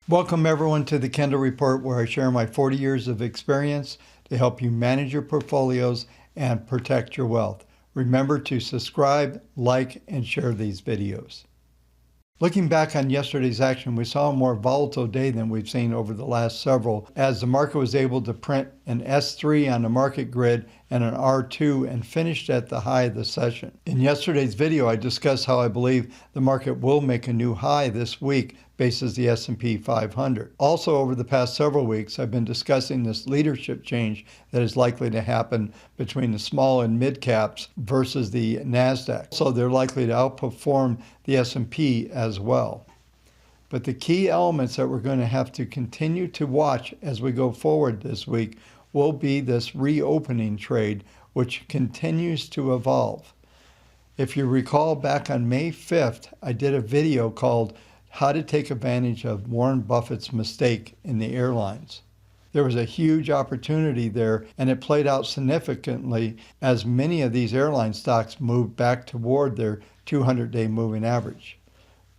Welcome everyone to the Kendall Report, where I share my 40 years of experience to help you manage your portfolios and protect your wealth. Remember to subscribe, like, and share these videos. Looking back on yesterday's action, we saw a more volatile day than we've seen over the last several, as the market was able to print an S3 on the market grid and an R2 and finished at the high of the session. In yesterday's video, I discussed how I believe the market will make a new high this week based on the S&P 500. Also, over the past several weeks, I've been discussing this leadership change that is likely to happen between the small and mid caps versus the NASDAQ. So they're likely to outperform the S&P as well. But the key elements that we're going to have to continue to watch as we go forward this week will be this reopening trade, which continues to evolve. If you recall, back on May 5th, I did a video called How to Take Advantage of Warren Buffett's Mistake in the Airlines. There was a huge opportunity there, and it played out significantly as many of these airline stocks moved back toward their 200-day moving average.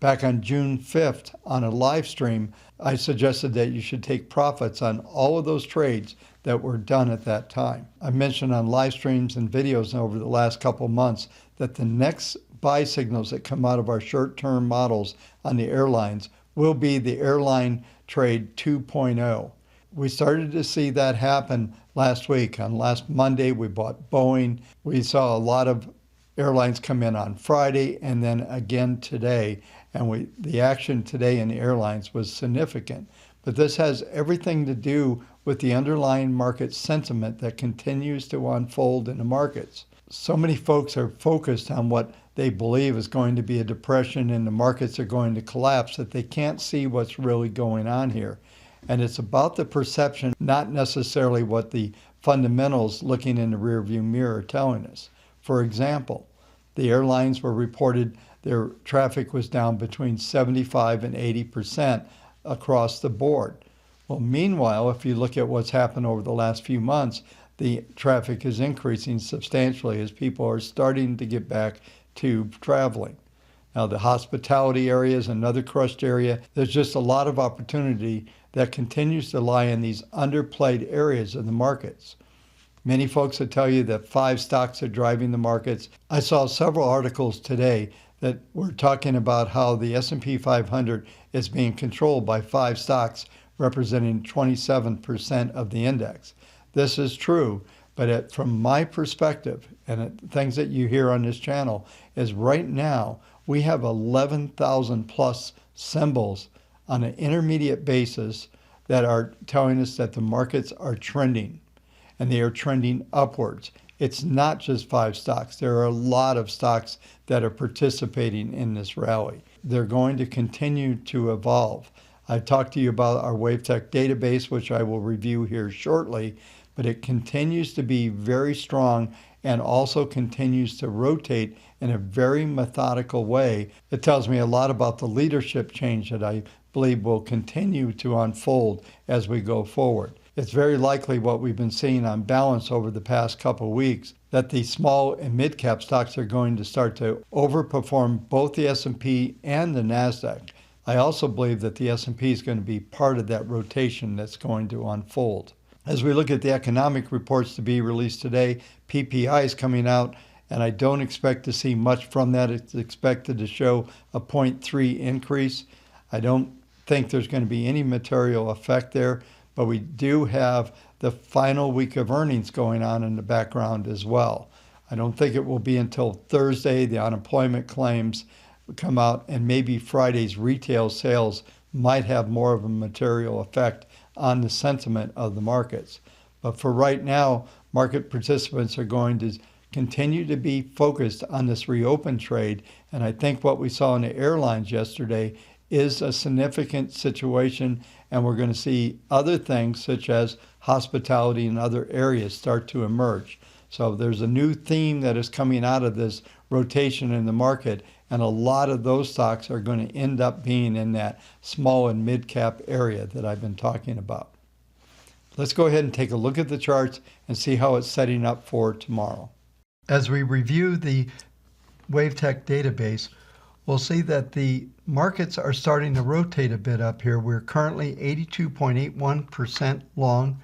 Back on June 5th, on a live stream, I suggested that you should take profits on all of those trades that were done at that time. I mentioned on live streams and videos over the last couple months that the next buy signals that come out of our short-term models on the airlines will be the airline trade 2.0. We started to see that happen last week. On last Monday, we bought Boeing. We saw a lot of airlines come in on Friday and then again today. And the action today in the airlines was significant. But this has everything to do with the underlying market sentiment that continues to unfold in the markets. So many folks are focused on what they believe is going to be a depression and the markets are going to collapse that they can't see what's really going on here. And it's about the perception, not necessarily what the fundamentals looking in the rearview mirror are telling us. For example, the airlines were reported their traffic was down between 75 and 80% across the board. Well, meanwhile, if you look at what's happened over the last few months, the traffic is increasing substantially as people are starting to get back to traveling. Now, the hospitality area is another crushed area. There's just a lot of opportunity that continues to lie in these underplayed areas of the markets. Many folks will tell you that 5 stocks are driving the markets. I saw several articles today that were talking about how the S&P 500 is being controlled by 5 stocks representing 27% of the index. This is true, but from my perspective, and things that you hear on this channel, is right now we have 11,000 plus symbols on an intermediate basis that are telling us that the markets are trending, and they are trending upwards. It's not just 5 stocks. There are a lot of stocks that are participating in this rally. They're going to continue to evolve. I've talked to you about our WaveTech database, which I will review here shortly, but it continues to be very strong and also continues to rotate in a very methodical way. It tells me a lot about the leadership change that I believe will continue to unfold as we go forward. It's very likely what we've been seeing on balance over the past couple of weeks, that the small and mid-cap stocks are going to start to overperform both the S&P and the NASDAQ. I also believe that the S&P is going to be part of that rotation that's going to unfold. As we look at the economic reports to be released today, PPI is coming out, and I don't expect to see much from that. It's expected to show a 0.3 increase. I don't think there's going to be any material effect there, but we do have the final week of earnings going on in the background as well. I don't think it will be until Thursday the unemployment claims come out, and maybe Friday's retail sales might have more of a material effect on the sentiment of the markets. But for right now, market participants are going to continue to be focused on this reopen trade. And I think what we saw in the airlines yesterday is a significant situation, and we're going to see other things such as hospitality and other areas start to emerge. So there's a new theme that is coming out of this rotation in the market, and a lot of those stocks are going to end up being in that small and mid cap area that I've been talking about. Let's go ahead and take a look at the charts and see how it's setting up for tomorrow. As we review the WaveTech database, we'll see that the markets are starting to rotate a bit up here. We're currently 82.81% long.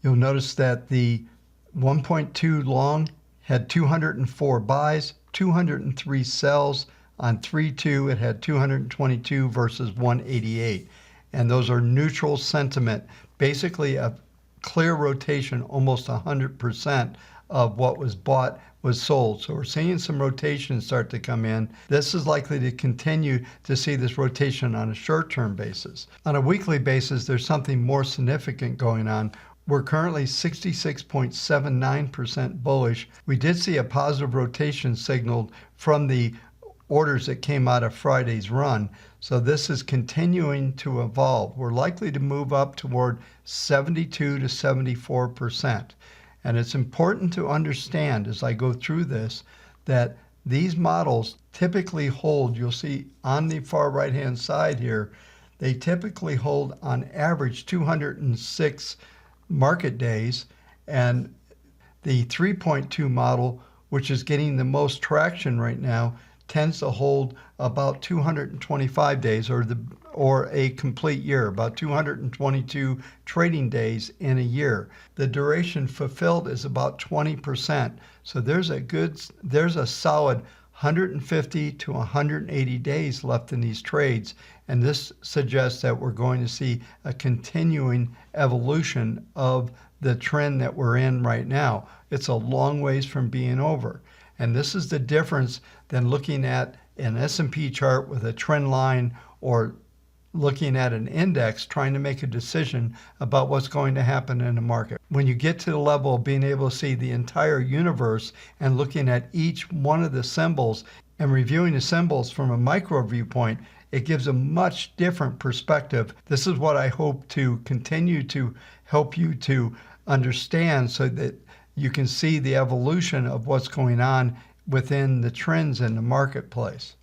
You'll notice that the 1.2 long had 204 buys, 203 sells. On 3-2, it had 222 versus 188. And those are neutral sentiment, basically a clear rotation, almost 100% of what was bought was sold. So we're seeing some rotation start to come in. This is likely to continue to see this rotation on a short-term basis. On a weekly basis, there's something more significant going on. We're currently 66.79% bullish. We did see a positive rotation signaled from the orders that came out of Friday's run. So this is continuing to evolve. We're likely to move up toward 72 to 74%. And it's important to understand as I go through this that these models typically hold, you'll see on the far right-hand side here, they typically hold on average 206 market days, and the 3.2 model, which is getting the most traction right now, tends to hold about 225 days or a complete year, about 222 trading days in a year. The duration fulfilled is about 20%. So there's a solid 150 to 180 days left in these trades. And this suggests that we're going to see a continuing evolution of the trend that we're in right now. It's a long ways from being over. And this is the difference than looking at an S&P chart with a trend line or looking at an index trying to make a decision about what's going to happen in the market. When you get to the level of being able to see the entire universe and looking at each one of the symbols and reviewing the symbols from a micro viewpoint, it gives a much different perspective. This is what I hope to continue to help you to understand so that you can see the evolution of what's going on within the trends in the marketplace.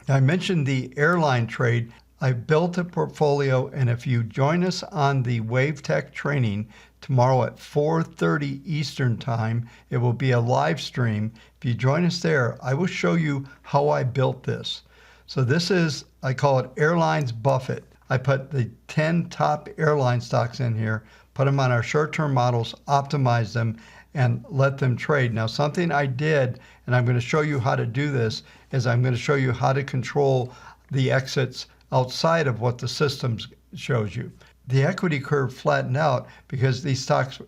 I mentioned the airline trade. I built a portfolio, and if you join us on the WaveTech training tomorrow at 4:30 Eastern Time, it will be a live stream. If you join us there, I will show you how I built this. So this is, I call it Airlines Buffett. I put the 10 top airline stocks in here, put them on our short-term models, optimize them, and let them trade. Now, something I did, and I'm going to show you how to do this, is I'm going to show you how to control the exits outside of what the system shows you. The equity curve flattened out because these stocks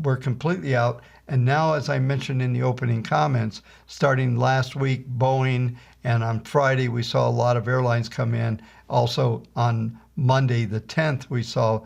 were completely out. And now, as I mentioned in the opening comments, starting last week, Boeing, and on Friday, we saw a lot of airlines come in. Also on Monday, the 10th, we saw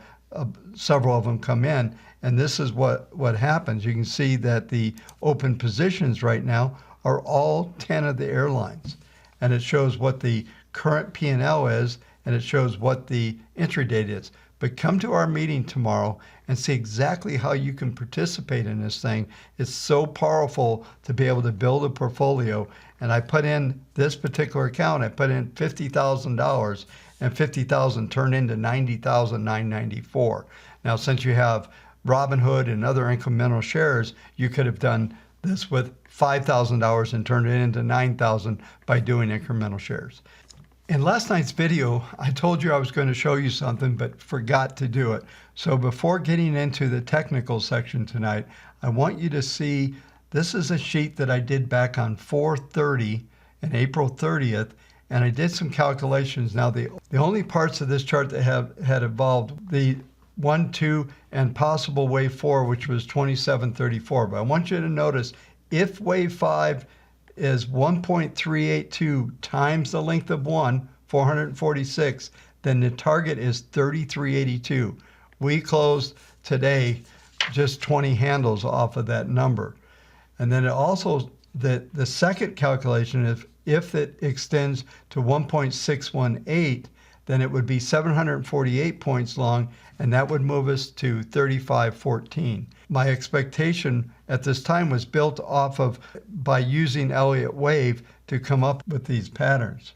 several of them come in. And this is what happens. You can see that the open positions right now are all 10 of the airlines. And it shows what the current P&L is, and it shows what the entry date is. But come to our meeting tomorrow and see exactly how you can participate in this thing. It's so powerful to be able to build a portfolio. And I put in this particular account, I put in $50,000, and $50,000 turned into $90,994. Now, since you have Robinhood and other incremental shares, you could have done this with $5,000 and turned it into $9,000 by doing incremental shares. In last night's video, I told you I was going to show you something, but forgot to do it. So before getting into the technical section tonight, I want you to see, this is a sheet that I did back on 4/30 and April 30th, and I did some calculations. Now, the only parts of this chart that had evolved, the 1, 2, and possible wave 4, which was 2734. But I want you to notice, if wave 5 is 1.382 times the length of 1, 446, then the target is 3382. We closed today just 20 handles off of that number. And then it also, the second calculation, if it extends to 1.618, then it would be 748 points long, and that would move us to 3514. My expectation at this time was built off of by using Elliott Wave to come up with these patterns.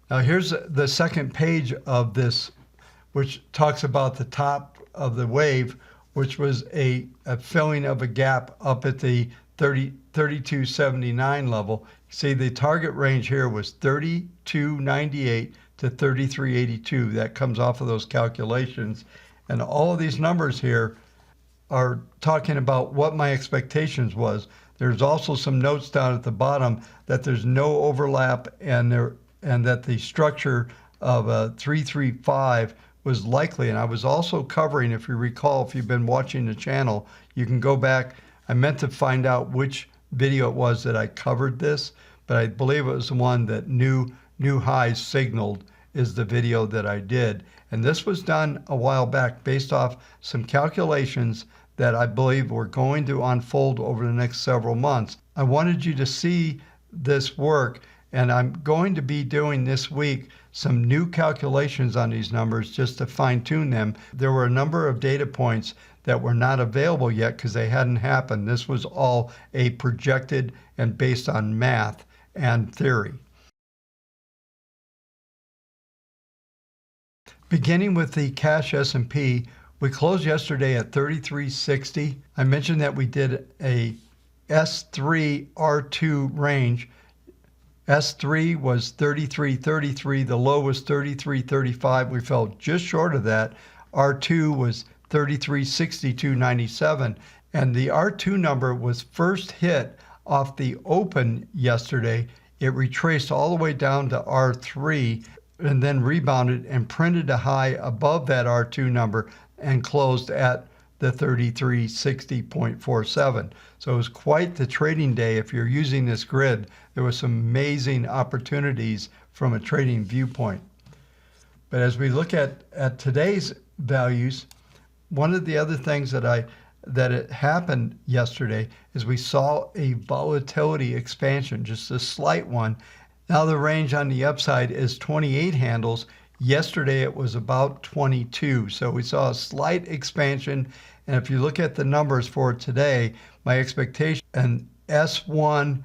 Now here's the second page of this, which talks about the top of the wave, which was a filling of a gap up at the 3279 level. See, the target range here was 3298 to 3382. That comes off of those calculations. And all of these numbers here are talking about what my expectations was. There's also some notes down at the bottom that there's no overlap and that the structure of a 335 was likely. And I was also covering, if you recall, if you've been watching the channel, you can go back. I meant to find out which video it was that I covered this, but I believe it was the one that new highs signaled is the video that I did. And this was done a while back based off some calculations that I believe were going to unfold over the next several months. I wanted you to see this work, and I'm going to be doing this week some new calculations on these numbers just to fine tune them. There were a number of data points that were not available yet because they hadn't happened. This was all a projected and based on math and theory. Beginning with the cash S&P, we closed yesterday at 3360. I mentioned that we did a S3 R2 range. S3 was 3333. The low was 3335. We fell just short of that. R2 was 3362.97. And the R2 number was first hit off the open yesterday. It retraced all the way down to R3 and then rebounded and printed a high above that R2 number and closed at the 3360.47. So it was quite the trading day. If you're using this grid, there was some amazing opportunities from a trading viewpoint. But as we look at today's values, one of the other things that it happened yesterday is we saw a volatility expansion, just a slight one. Now the range on the upside is 28 handles. Yesterday it was about 22. So we saw a slight expansion. And if you look at the numbers for today, my expectation, an S1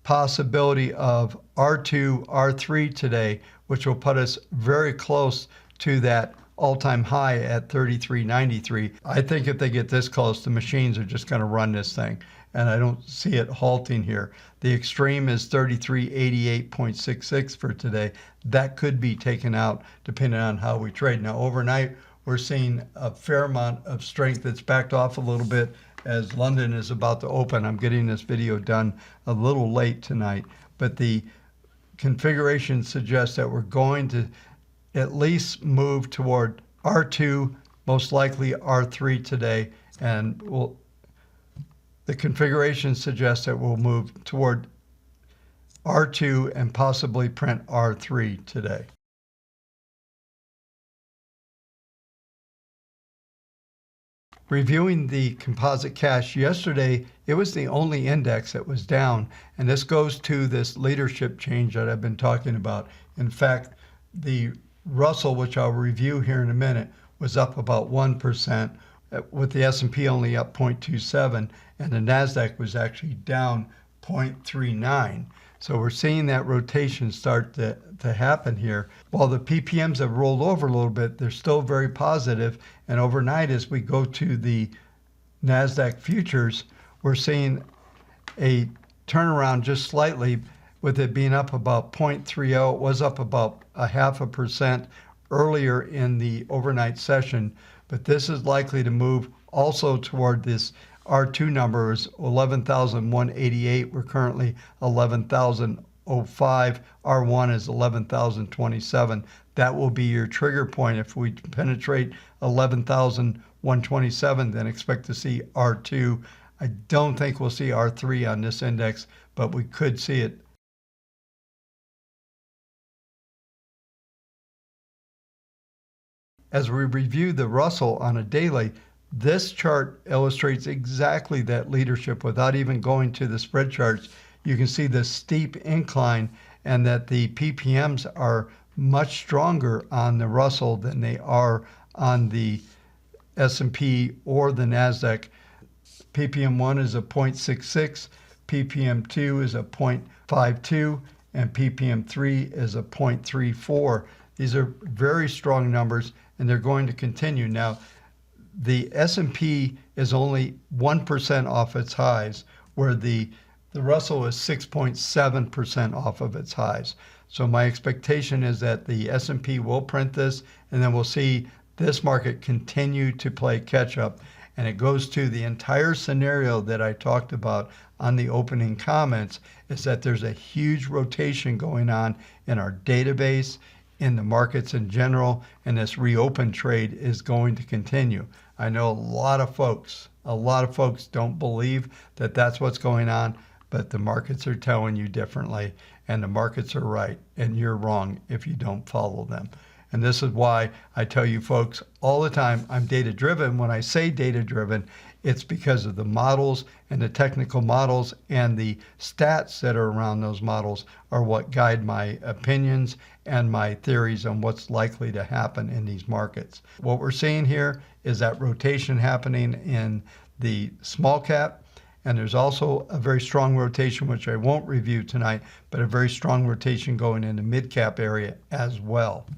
possibility of R2, R3 today, which will put us very close to that all-time high at 33.93. I think if they get this close, the machines are just going to run this thing, and I don't see it halting here. The extreme is 3388.66 for today. That could be taken out depending on how we trade. Now overnight, we're seeing a fair amount of strength. It's backed off a little bit as London is about to open. I'm getting this video done a little late tonight, but the configuration suggests that we're going to at least move toward R2, most likely R3 today, and the configuration suggests that we'll move toward R2 and possibly print R3 today. Reviewing the composite cash yesterday, it was the only index that was down, and this goes to this leadership change that I've been talking about. In fact, the Russell, which I'll review here in a minute, was up about 1%, with the S&P only up 0.27, and the NASDAQ was actually down 0.39. So we're seeing that rotation start to happen here. While the PPMs have rolled over a little bit, they're still very positive. And overnight, as we go to the NASDAQ futures, we're seeing a turnaround just slightly, with it being up about 0.30. It was up about 0.5% earlier in the overnight session, but this is likely to move also toward this R2 number is 11,188. We're currently 11,005. R1 is 11,027. That will be your trigger point. If we penetrate 11,127, then expect to see R2. I don't think we'll see R3 on this index, but we could see it. As we review the Russell on a daily, this chart illustrates exactly that leadership without even going to the spread charts. You can see the steep incline and that the PPMs are much stronger on the Russell than they are on the S&P or the NASDAQ. PPM1 is a 0.66, PPM2 is a 0.52, and PPM3 is a 0.34. These are very strong numbers, and they're going to continue. Now, the S&P is only 1% off its highs, where the Russell is 6.7% off of its highs. So my expectation is that the S&P will print this, and then we'll see this market continue to play catch up. And it goes to the entire scenario that I talked about on the opening comments, is that there's a huge rotation going on in our database, in the markets in general, and this reopen trade is going to continue. I know a lot of folks don't believe that that's what's going on, but the markets are telling you differently, and the markets are right, and you're wrong if you don't follow them. And this is why I tell you folks all the time, I'm data-driven. When I say data-driven, it's because of the models and the technical models, and the stats that are around those models are what guide my opinions and my theories on what's likely to happen in these markets. What we're seeing here is that rotation happening in the small cap, and there's also a very strong rotation, which I won't review tonight, but a very strong rotation going in the mid cap area as well.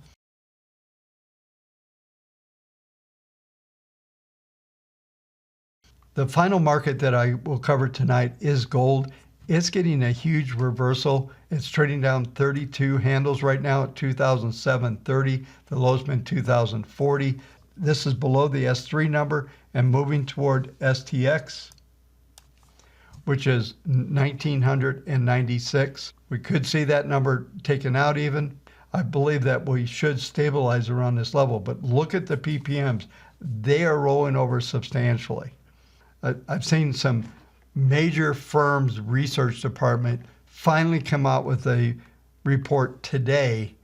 The final market that I will cover tonight is gold. It's getting a huge reversal. It's trading down 32 handles right now at 2,730. The low's been 2,040. This is below the S3 number and moving toward STX, which is 1,996. We could see that number taken out even. I believe that we should stabilize around this level, but look at the PPMs. They are rolling over substantially. I've seen some major firms' research department finally come out with a report today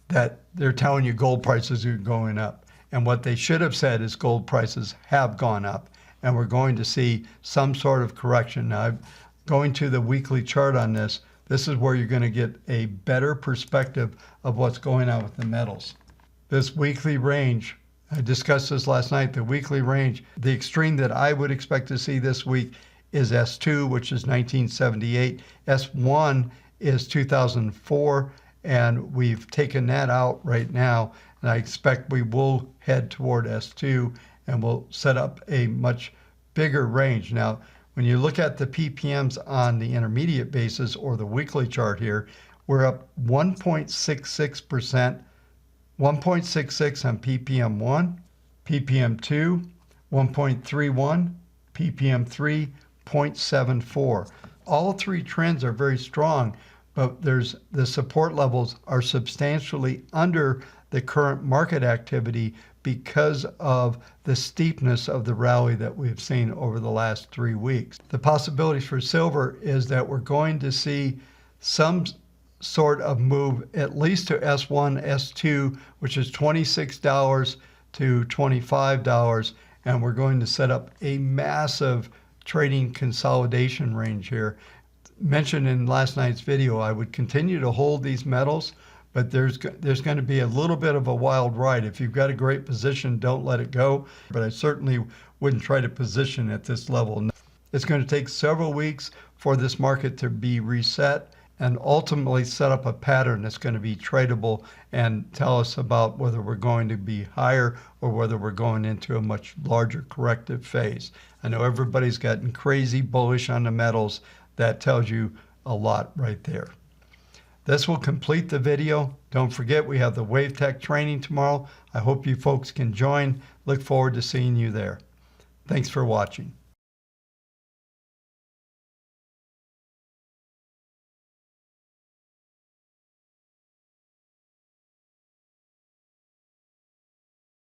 that they're telling you gold prices are going up. And what they should have said is gold prices have gone up, and we're going to see some sort of correction. Now, going to the weekly chart on this, this is where you're going to get a better perspective of what's going on with the metals. This weekly range, I discussed this last night, the weekly range, the extreme that I would expect to see this week is S2, which is 1978. S1 is 2004, and we've taken that out right now. And I expect we will head toward S2, and we'll set up a much bigger range. Now, when you look at the PPMs on the intermediate basis or the weekly chart here, we're up 1.66%. 1.66 on PPM1, PPM2, 1.31, PPM3, 0.74. All three trends are very strong, but the support levels are substantially under the current market activity because of the steepness of the rally that we've seen over the last 3 weeks. The possibilities for silver is that we're going to see some sort of move at least to S1, S2, which is $26 to $25, and we're going to set up a massive trading consolidation range here. Mentioned in last night's video, I would continue to hold these metals, but there's going to be a little bit of a wild ride. If you've got a great position, don't let it go, but I certainly wouldn't try to position at this level. It's going to take several weeks for this market to be reset and ultimately set up a pattern that's going to be tradable and tell us about whether we're going to be higher or whether we're going into a much larger corrective phase. I know everybody's gotten crazy bullish on the metals. That tells you a lot right there. This will complete the video. Don't forget, we have the WaveTech training tomorrow. I hope you folks can join. Look forward to seeing you there. Thanks for watching.